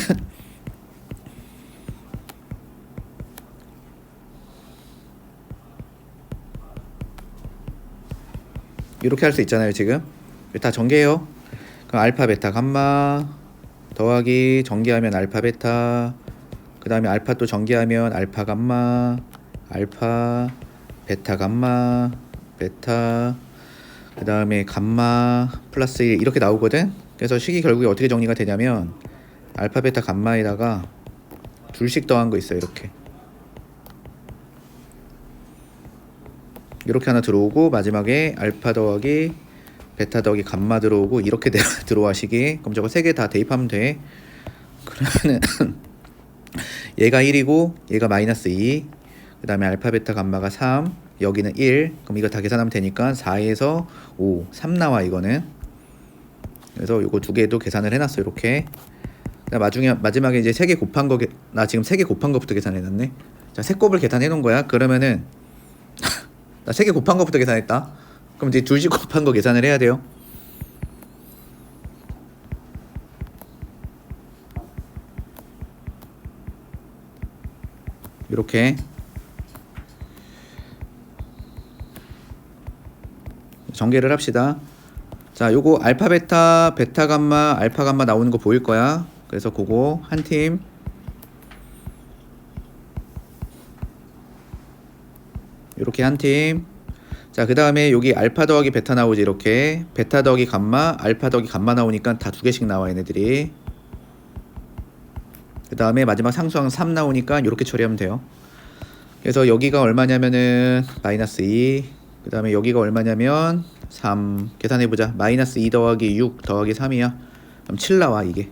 S1: 이렇게 할 수 있잖아요 지금. 다 전개해요. 그럼 알파 베타 감마 더하기 전개하면 알파 베타, 그 다음에 알파 또 전개하면 알파 감마, 알파 베타 감마 베타, 그 다음에 감마 플러스 1 이렇게 나오거든. 그래서 식이 결국에 어떻게 정리가 되냐면 알파 베타 감마에다가 둘씩 더한 거 있어요 이렇게. 이렇게 하나 들어오고 마지막에 알파 더하기 베타 더하기 감마 들어오고 이렇게 들어와 식이. 그럼 저거 3개 다 대입하면 돼. 그러면은 얘가 1이고 얘가 마이너스 2, 그 다음에 알파 베타 감마가 3, 여기는 1. 그럼 이거 다 계산하면 되니까 4에서 5, 3 나와 이거는. 그래서 이거 두 개도 계산을 해놨어 이렇게. 마지막에 이제 3개 곱한 거, 나 지금 3개 곱한 거부터 계산해놨네. 자, 세 곱을 계산해 놓은 거야. 그러면은 나 3개 곱한 거부터 계산했다. 그럼 이제 둘씩 곱한 거 계산을 해야 돼요. 이렇게 전개를 합시다. 자, 요거 알파 베타, 베타 감마, 알파 감마 나오는 거 보일 거야. 그래서 그거 한 팀. 이렇게 한 팀. 자, 그 다음에 여기 알파 더하기 베타 나오지 이렇게. 베타 더하기 감마, 알파 더하기 감마 나오니까 다 2개씩 나와 얘네들이. 그 다음에 마지막 상수항 3 나오니까 이렇게 처리하면 돼요. 그래서 여기가 얼마냐면은 마이너스 2, 그 다음에 여기가 얼마냐면 3. 계산해보자. 마이너스 2 더하기 6 더하기 3이야. 그럼 7 나와 이게.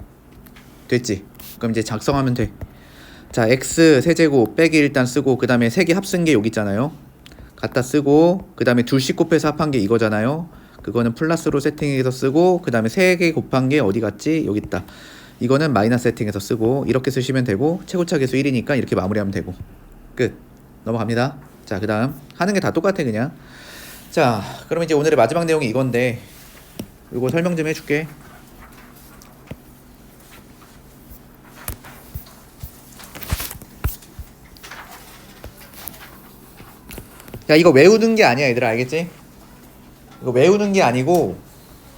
S1: 됐지? 그럼 이제 작성하면 돼. 자, x 세제곱 빼기 일단 쓰고, 그 다음에 3개 합쓴 게 여기 있잖아요. 갖다 쓰고, 그 다음에 둘씩 곱해서 합한 게 이거잖아요. 그거는 플러스로 세팅해서 쓰고, 그 다음에 3개 곱한 게 어디 갔지? 여기 있다. 이거는 마이너스 세팅해서 쓰고, 이렇게 쓰시면 되고, 최고차 계수 1이니까 이렇게 마무리하면 되고. 끝. 넘어갑니다. 자, 그 다음 하는 게 다 똑같아 그냥. 자, 그럼 이제 오늘의 마지막 내용이 이건데 이거 설명 좀 해줄게. 야, 이거 외우는 게 아니야 얘들아, 알겠지? 이거 외우는 게 아니고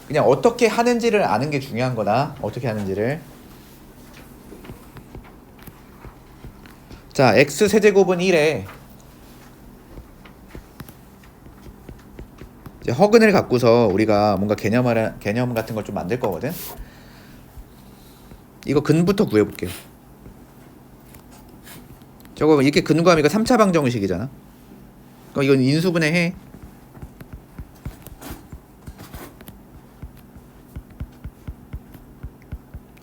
S1: 그냥 어떻게 하는지를 아는 게 중요한 거다. 어떻게 하는지를. 자, x 세제곱은 1에 이제 허근을 갖고서 우리가 뭔가 개념 같은 걸 좀 만들 거거든. 이거 근부터 구해볼게요. 저거 이렇게 근 구하면 이거 3차 방정식이잖아. 그럼 이건 인수분해 해.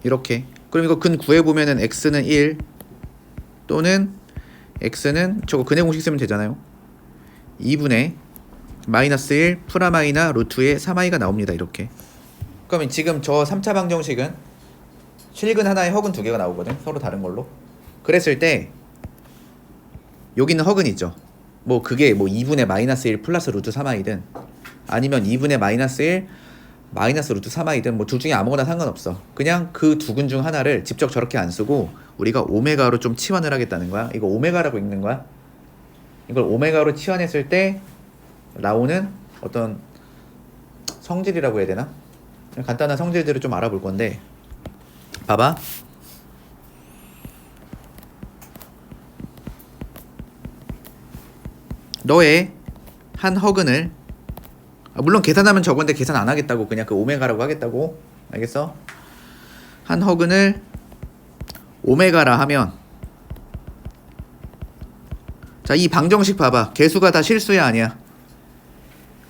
S1: 이렇게. 그럼 이거 근 구해보면은 x는 1 또는 x는 저거 근의 공식 쓰면 되잖아요. 2분의 마이너스 1 프라마이나 루트의 3i가 나옵니다. 이렇게. 그러면 지금 저 3차 방정식은 실근 하나에 허근 두 개가 나오거든. 서로 다른 걸로. 그랬을 때 여기는 허근이 있죠. 뭐 그게 뭐 2분의 마이너스 1 플러스 루트 3i든 아니면 2분의 마이너스 1 마이너스 루트 3i든 뭐 둘 중에 아무거나 상관없어. 그냥 그 두 근 중 하나를 직접 저렇게 안 쓰고 우리가 오메가로 좀 치환을 하겠다는 거야. 이거 오메가라고 읽는 거야. 이걸 오메가로 치환했을 때 나오는 어떤 성질이라고 해야 되나? 간단한 성질들을 좀 알아볼 건데 봐봐. 너의 한 허근을 물론 계산하면 저건데 계산 안 하겠다고 그냥 그 오메가라고 하겠다고. 알겠어? 한 허근을 오메가라 하면 자, 이 방정식 봐봐. 개수가 다 실수야 아니야?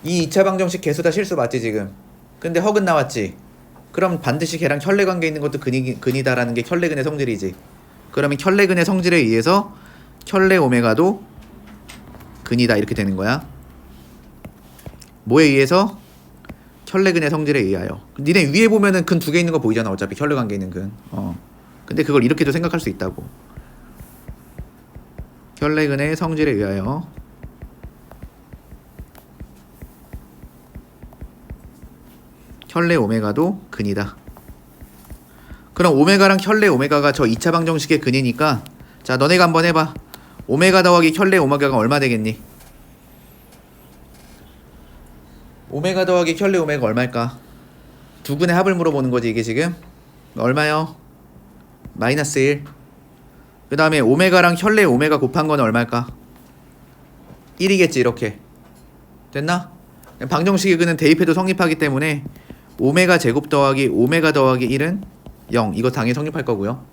S1: 이 2차 방정식 개수 다 실수 맞지 지금? 근데 허근 나왔지? 그럼 반드시 걔랑 혈례관계 있는 것도 근이다라는 게 혈례근의 성질이지. 그러면 혈례근의 성질에 의해서 혈례 오메가도 근이다 이렇게 되는 거야. 뭐에 의해서? 혈례근의 성질에 의하여. 니네 위에 보면은 근 두 개 있는 거 보이잖아. 어차피 혈례관계 있는 근. 근데 그걸 이렇게도 생각할 수 있다고. 혈례근의 성질에 의하여 혈례 오메가도 근이다. 그럼 오메가랑 혈례 오메가가 저 2차 방정식의 근이니까 자 너네가 한번 해봐. 오메가 더하기 혈례 오메가가 얼마 되겠니? 오메가 더하기 혈례 오메가 얼마일까? 두 근의 합을 물어보는 거지 이게 지금. 얼마요? 마이너스 1. 그 다음에 오메가랑 혈례 오메가 곱한 건 얼마일까? 1이겠지 이렇게. 됐나? 방정식의 근은 대입해도 성립하기 때문에 오메가 제곱 더하기 오메가 더하기 1은 0. 이거 당연히 성립할 거고요.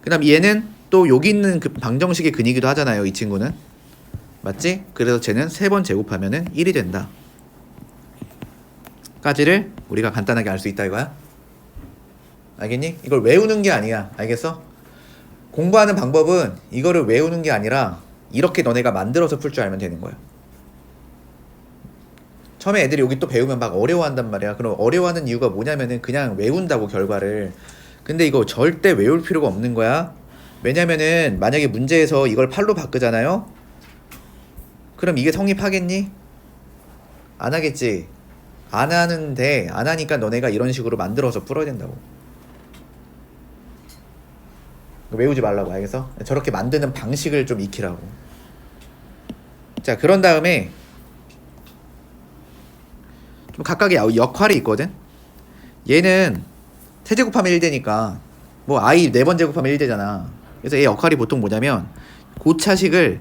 S1: 그 다음 얘는 또 여기 있는 그 방정식의 근이기도 하잖아요. 이 친구는. 맞지? 그래서 쟤는 3번 제곱하면은 1이 된다. 까지를 우리가 간단하게 알 수 있다 이거야. 알겠니? 이걸 외우는 게 아니야. 알겠어? 공부하는 방법은 이거를 외우는 게 아니라 이렇게 너네가 만들어서 풀 줄 알면 되는 거야. 처음에 애들이 여기 또 배우면 막 어려워한단 말이야. 그럼 어려워하는 이유가 뭐냐면은 그냥 외운다고 결과를. 근데 이거 절대 외울 필요가 없는 거야. 왜냐면은 만약에 문제에서 이걸 8로 바꾸잖아요. 그럼 이게 성립하겠니? 안 하겠지. 안 하는데 안 하니까 너네가 이런 식으로 만들어서 풀어야 된다고. 외우지 말라고. 알겠어? 저렇게 만드는 방식을 좀 익히라고. 자, 그런 다음에 좀 각각의 역할이 있거든. 얘는 세제곱하면 1되니까 뭐 i 4번 제곱하면 1되잖아. 그래서 얘 역할이 보통 뭐냐면 고차식을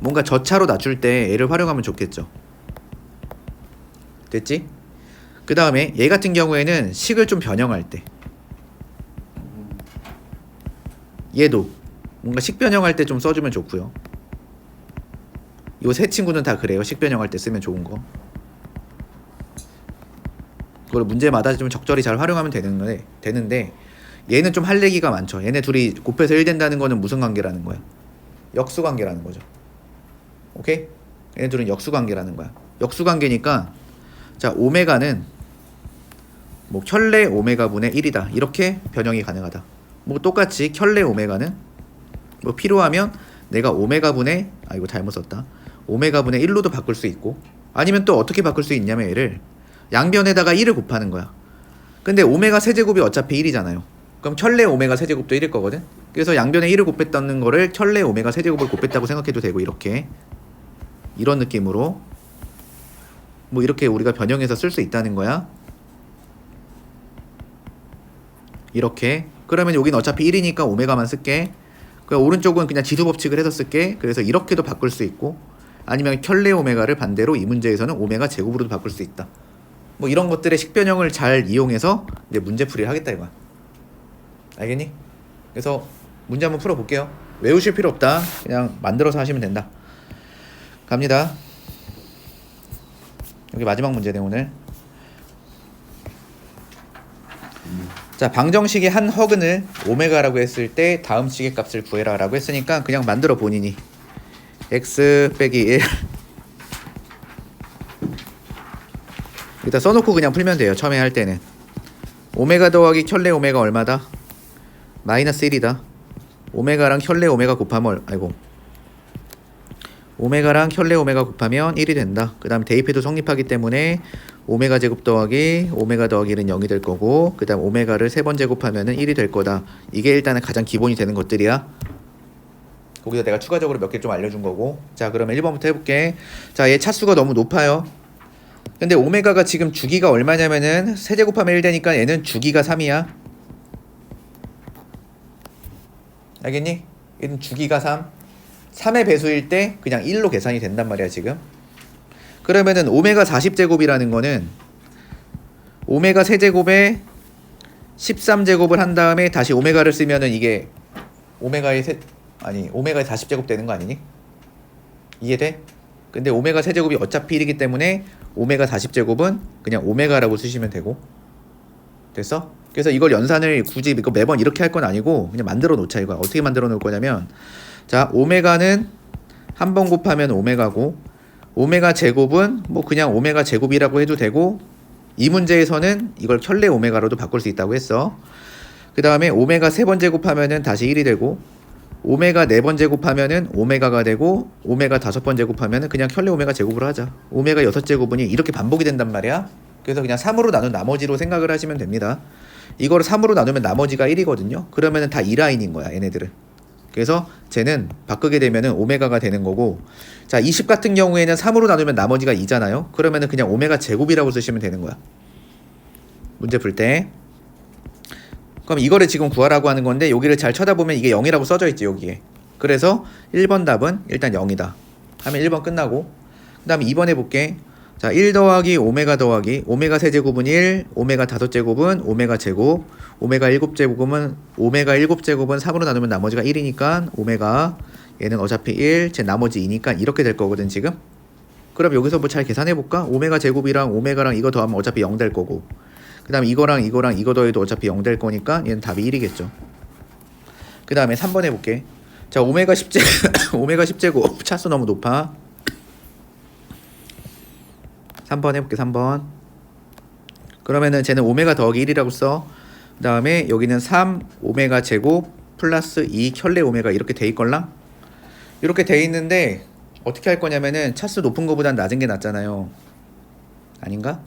S1: 뭔가 저차로 낮출 때 얘를 활용하면 좋겠죠. 됐지? 그 다음에 얘 같은 경우에는 식을 좀 변형할 때 얘도 뭔가 식 변형할 때 좀 써주면 좋고요. 요 세 친구는 다 그래요. 식 변형할 때 쓰면 좋은 거. 그걸 문제마다 좀 적절히 잘 활용하면 되는데 얘는 좀 할 얘기가 많죠. 얘네 둘이 곱해서 1 된다는 거는 무슨 관계라는 거야? 역수관계라는 거죠. 오케이? 얘네 둘은 역수관계라는 거야. 역수관계니까 자 오메가는 뭐 혈례 오메가분의 1이다. 이렇게 변형이 가능하다. 뭐 똑같이 혈례 오메가는 뭐 필요하면 내가 오메가분의 이거 잘못 썼다. 오메가분의 1로도 바꿀 수 있고 아니면 또 어떻게 바꿀 수 있냐면 얘를 양변에다가 1을 곱하는 거야. 근데 오메가 세제곱이 어차피 1이잖아요. 그럼 혈례 오메가 세제곱도 1일 거거든. 그래서 양변에 1을 곱했다는 거를 혈례 오메가 세제곱을 곱했다고 생각해도 되고 이렇게 이런 느낌으로 뭐 이렇게 우리가 변형해서 쓸 수 있다는 거야. 이렇게. 그러면 여긴 어차피 1이니까 오메가만 쓸게. 그 오른쪽은 그냥 지수 법칙을 해서 쓸게. 그래서 이렇게도 바꿀 수 있고 아니면 켤레 오메가를 반대로 이 문제에서는 오메가 제곱으로도 바꿀 수 있다. 뭐 이런 것들의 식변형을 잘 이용해서 이제 문제풀이를 하겠다 이거야. 알겠니? 그래서 문제 한번 풀어볼게요. 외우실 필요 없다. 그냥 만들어서 하시면 된다. 갑니다. 여기 마지막 문제네 오늘. 자, 방정식의 한 허근을 오메가라고 했을 때 다음 식의 값을 구해라 라고 했으니까 그냥 만들어 본인이. x 빼기 1 일단 써놓고 그냥 풀면 돼요. 처음에 할 때는 오메가 더하기 켤레 오메가 얼마다? 마이너스 1이다. 오메가랑 켤레 오메가 곱하면 오메가랑 켤레 오메가 곱하면 1이 된다. 그 다음 대입해도 성립하기 때문에 오메가 제곱 더하기 오메가 더하기 1은 0이 될 거고, 그 다음 오메가를 3번 제곱하면 1이 될 거다. 이게 일단은 가장 기본이 되는 것들이야. 거기서 내가 추가적으로 몇 개 좀 알려준 거고. 자, 그러면 1번부터 해볼게. 자, 얘 차수가 너무 높아요. 근데 오메가가 지금 주기가 얼마냐면은 세제곱하면 1 되니까 얘는 주기가 3이야. 알겠니? 얘는 주기가 3의 배수일 때 그냥 1로 계산이 된단 말이야 지금. 그러면은 오메가 40제곱이라는 거는 오메가 세제곱에 13제곱을 한 다음에 다시 오메가를 쓰면은 이게 오메가의 40제곱 되는 거 아니니? 이해돼? 근데 오메가 세제곱이 어차피 1이기 때문에 오메가 40제곱은 그냥 오메가라고 쓰시면 되고. 됐어? 그래서 이걸 연산을 굳이 이거 매번 이렇게 할 건 아니고 그냥 만들어 놓자 이거야. 어떻게 만들어 놓을 거냐면, 자, 오메가는 한 번 곱하면 오메가고, 오메가 제곱은 뭐 그냥 오메가 제곱이라고 해도 되고, 이 문제에서는 이걸 켤레 오메가로도 바꿀 수 있다고 했어. 그 다음에 오메가 3번 제곱하면은 다시 1이 되고, 오메가 4번 제곱하면은 오메가가 되고, 오메가 5번 제곱하면은 그냥 켤레 오메가 제곱으로 하자. 오메가 6제곱은이 이렇게 반복이 된단 말이야. 그래서 그냥 3으로 나눈 나머지로 생각을 하시면 됩니다. 이거를 3으로 나누면 나머지가 1이거든요. 그러면은 다 2라인인 거야 얘네들은. 그래서 쟤는 바꾸게 되면은 오메가가 되는 거고, 자, 20 같은 경우에는 3으로 나누면 나머지가 2잖아요. 그러면은 그냥 오메가 제곱이라고 쓰시면 되는 거야 문제 풀 때. 그럼 이거를 지금 구하라고 하는 건데, 여기를 잘 쳐다보면 이게 0이라고 써져 있지 여기에. 그래서 1번 답은 일단 0이다 하면 1번 끝나고, 그 다음에 2번 해볼게. 자, 1 더하기 오메가 더하기 오메가 세제곱은 1, 오메가 5제곱은 오메가 제곱, 오메가 7제곱은 3으로 나누면 나머지가 1이니까 오메가, 얘는 어차피 1, 제 나머지 2니까 이렇게 될 거거든 지금. 그럼 여기서 뭐 잘 계산해볼까? 오메가 제곱이랑 오메가랑 이거 더하면 어차피 0 될 거고, 그 다음에 이거랑 이거 더해도 어차피 0 될 거니까 얘는 답이 1이겠죠. 그 다음에 3번 해볼게. 자, 오메가 10제곱 오메가 10제곱 차수 너무 높아. 3번 해볼게. 3번. 그러면은 쟤는 오메가 더하기 1이라고 써. 그 다음에 여기는 3 오메가 제곱 플러스 2 켤레 오메가 이렇게 돼 있걸랑? 이렇게 돼 있는데 어떻게 할 거냐면은 차수 높은 거보단 낮은 게 낫잖아요. 아닌가?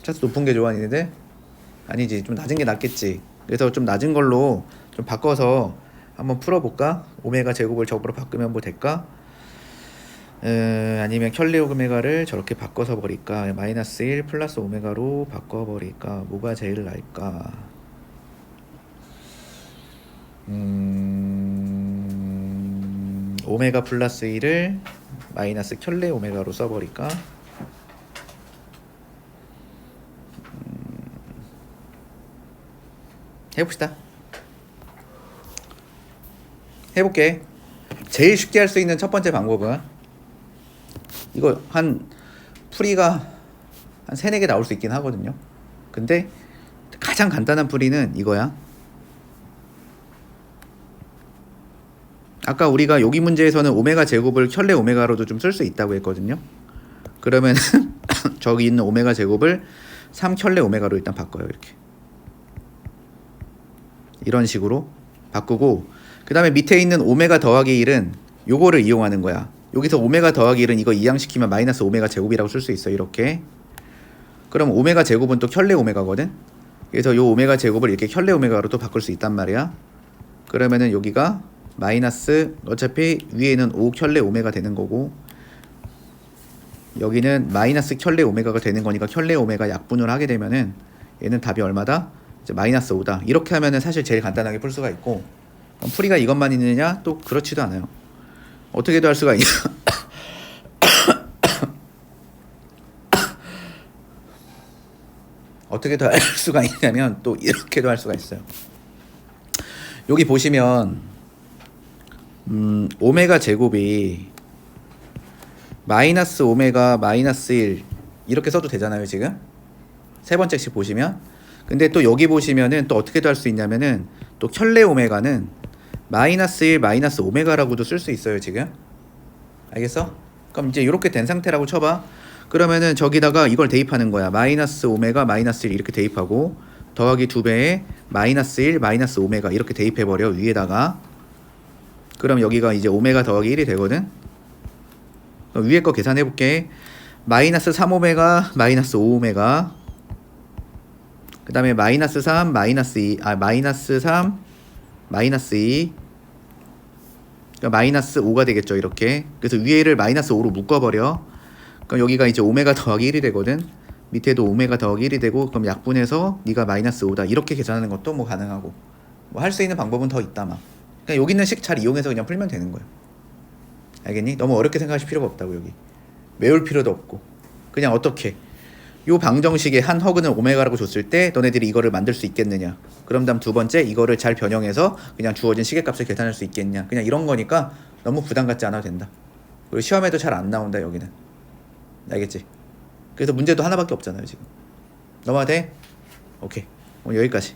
S1: 차수 높은 게 좋아 니네들? 아니지, 좀 낮은 게 낫겠지. 그래서 좀 낮은 걸로 좀 바꿔서 한번 풀어볼까? 오메가 제곱을 저거로 바꾸면 뭐 될까? 아니면 켤레 오메가를 저렇게 바꿔서 버릴까? 마이너스 1 플러스 오메가로 바꿔버릴까? 뭐가 제일 나을까? 오메가 플러스 1을 마이너스 켤레 오메가로 써버릴까? 해봅시다. 해볼게. 제일 쉽게 할 수 있는 첫 번째 방법은, 이거 풀이가 한 3-4개 나올 수 있긴 하거든요. 근데 가장 간단한 풀이는 이거야. 아까 우리가 여기 문제에서는 오메가 제곱을 켤레 오메가로도 좀 쓸 수 있다고 했거든요. 그러면 저기 있는 오메가 제곱을 3 켤레 오메가로 일단 바꿔요. 이런 식으로 바꾸고, 그 다음에 밑에 있는 오메가 더하기 1은 요거를 이용하는 거야. 여기서 오메가 더하기 1은 이거 이항시키면 마이너스 오메가 제곱이라고 쓸 수 있어. 이렇게. 그럼 오메가 제곱은 또 켤레 오메가거든. 그래서 요 오메가 제곱을 이렇게 켤레 오메가로 또 바꿀 수 있단 말이야. 그러면은 여기가 마이너스, 어차피 위에는 5 켤레 오메가 되는 거고, 여기는 마이너스 켤레 오메가가 되는 거니까 켤레 오메가 약분을 하게 되면은 얘는 답이 얼마다? 이제 마이너스 5다. 이렇게 하면은 사실 제일 간단하게 풀 수가 있고, 그럼 풀이가 이것만 있느냐? 또 그렇지도 않아요. 어떻게 더할 수가 있냐? 어떻게 더할 수가 있냐면 또 이렇게도 할 수가 있어요. 여기 보시면 오메가 제곱이 마이너스 오메가 마이너스 1 이렇게 써도 되잖아요. 지금 세 번째씩 보시면. 근데 또 여기 보시면은 또 어떻게도 할 수 있냐면은 또 켤레 오메가는 마이너스 1 마이너스 오메가라고도 쓸 수 있어요. 지금 알겠어? 그럼 이제 이렇게 된 상태라고 쳐봐. 그러면은 저기다가 이걸 대입하는 거야. 마이너스 오메가 마이너스 1 이렇게 대입하고 더하기 2배에 마이너스 1 마이너스 오메가 이렇게 대입해버려 위에다가. 그럼 여기가 이제 오메가 더하기 1이 되거든. 그럼 위에 거 계산해볼게. 마이너스 3오메가 마이너스 5오메가 그 다음에 마이너스 3 마이너스 2 마이너스 3 마이너스 2 그러니까 마이너스 5가 되겠죠. 이렇게. 그래서 위에를 마이너스 5로 묶어버려. 그럼 여기가 이제 오메가 더하기 1이 되거든. 밑에도 오메가 더하기 1이 되고 그럼 약분해서 네가 마이너스 5다 이렇게 계산하는 것도 뭐 가능하고 뭐 할 수 있는 방법은 더 있다 막. 그냥 여기 있는 식 잘 이용해서 그냥 풀면 되는 거야. 알겠니? 너무 어렵게 생각하실 필요가 없다고. 여기 외울 필요도 없고 그냥 어떻게 요 방정식에 한 허근을 오메가라고 줬을 때 너네들이 이거를 만들 수 있겠느냐. 그럼 다음 두 번째 이거를 잘 변형해서 그냥 주어진 시계값을 계산할 수 있겠냐. 그냥 이런 거니까 너무 부담 갖지 않아도 된다. 그리고 시험에도 잘 안 나온다 여기는. 알겠지? 그래서 문제도 하나밖에 없잖아요 지금. 넘어가 돼? 오케이. 오늘 여기까지.